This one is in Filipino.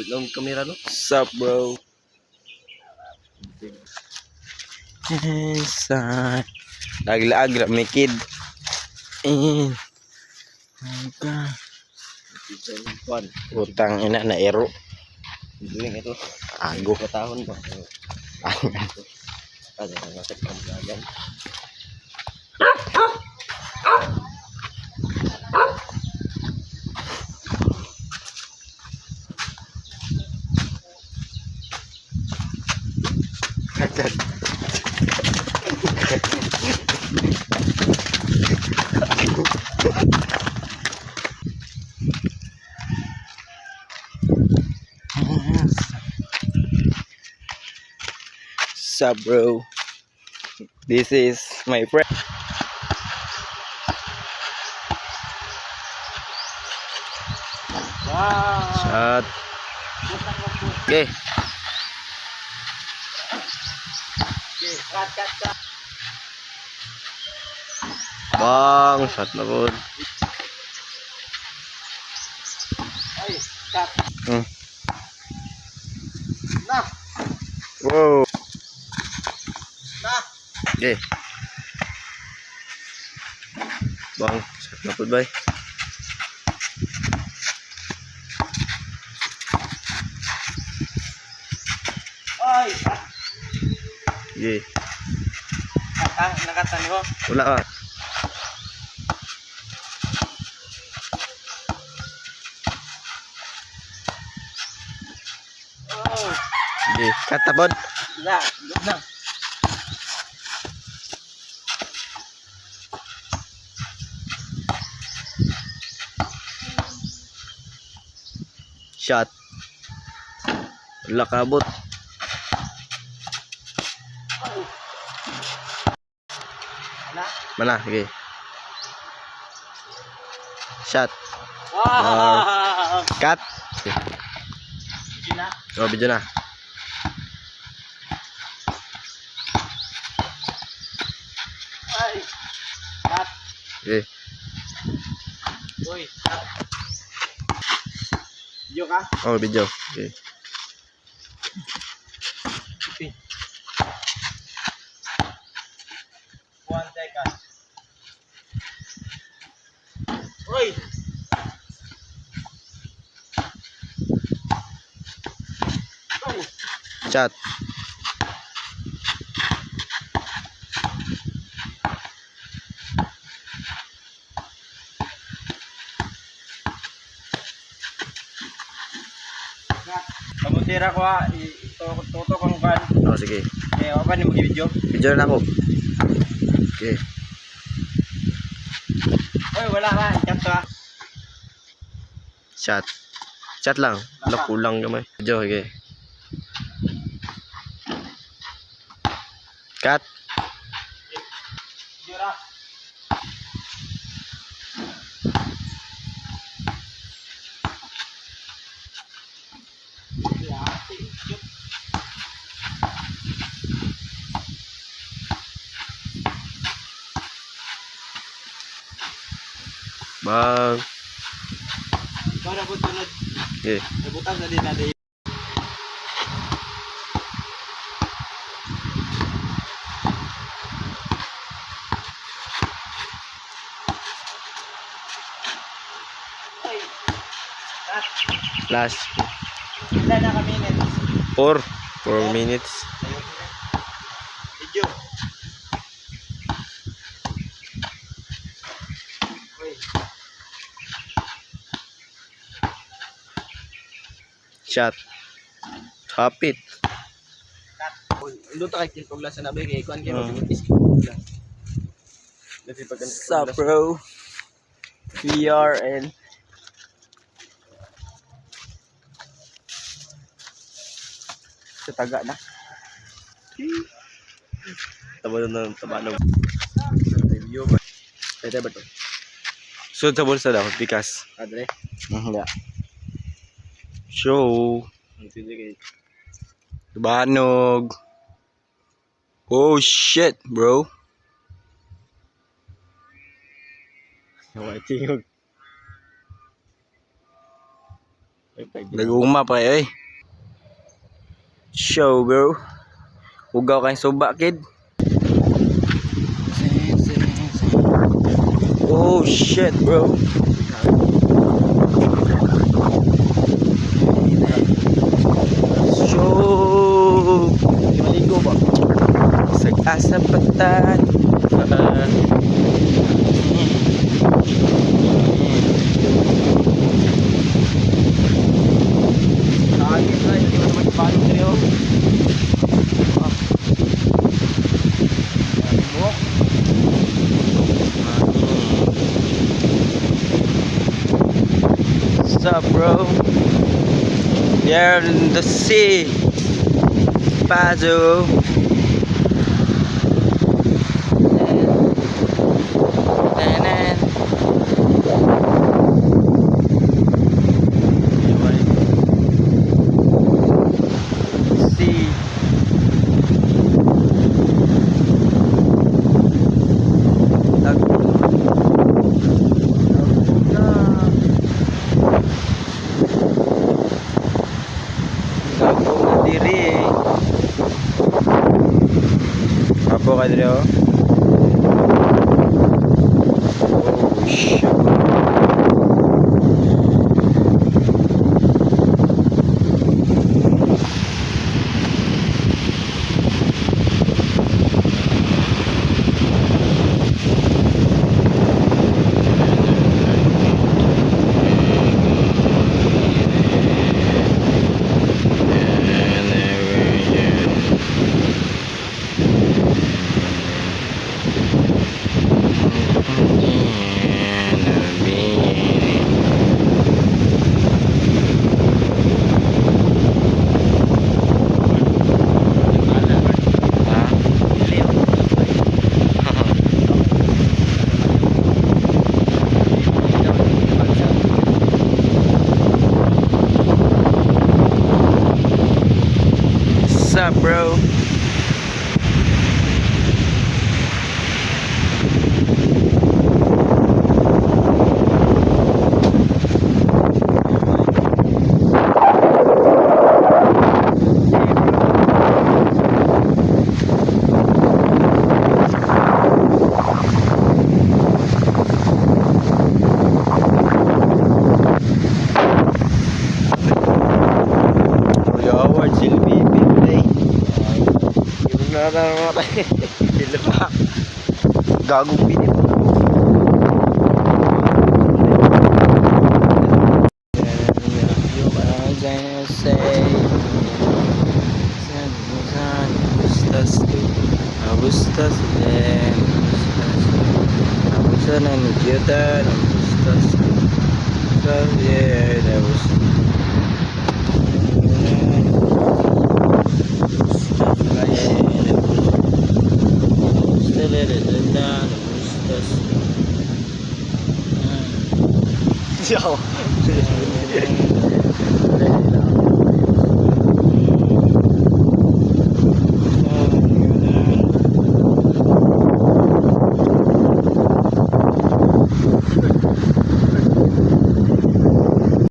Long kamera no. Sup bro? Sa lag-lag may kid. God. Kuan. Utang ina na ero. Duling ito. Ago. Katahon ba? Ada ngasap kameragan. Sup bro? This is my friend. Shot. Okay. Bang, shot na po. Ay, cut. Na. Wow. Na. Okay. Bang, shot na po ba? Ay. Okay. Nakatan ko. Wala ka. Oh. Okay. Katapod. Na. Na. Shot. Wala kabot. Na. Mana? Okay. Shot. Wow. Cut. Gina. Oh, video na. Ay. Cut. Okay. Uy. Cut. Yo ka. Oh, video. Okay. Okay. 1 second. Uy. Uy. Shot. Pamutira ko ha. Ito kong kan. Oh, sige. Eh, apa ni mag-video? Video na ako. Okay. Uy, wala ka. Chat ka. Shot. Shot lang. Wala kulang gamay. Video, okay. Cut. Jura. Bang. Ikaw na po sunod. Okay. Nabutang na din natin. Ay. Cut. Last. Ilan na kami minutes? 4 minutes. Video. Uy. Shot. Top it. Luto kay kilpog sa nabi kay kuan kay Hmm. mabinis. Sup bro? VRN. Sa taga na. Taba. Review ba? Pwede ba to? So sa bulsa daw, bikas. Adre. Yeah. Show. Pwede kay Banog. Oh shit, bro. Naway tingog. Nagugma pa eh. Show bro. Ugaw kayong suba kid. Oh shit bro. Show. Maligo ba? Sag-asa patan. Nakagit na, hindi mo naman ipalong sa'yo. Buhok. What's up bro? We are in the sea. Pazo. Sea. Diri. Apo ka diri oh. Oh shit. What's up, bro? Award silbi pinay. Sila pa. Gagong pinip. Abustas din. Abustas na ni Jota. Abustas. Sabihin. Abustas. Yo.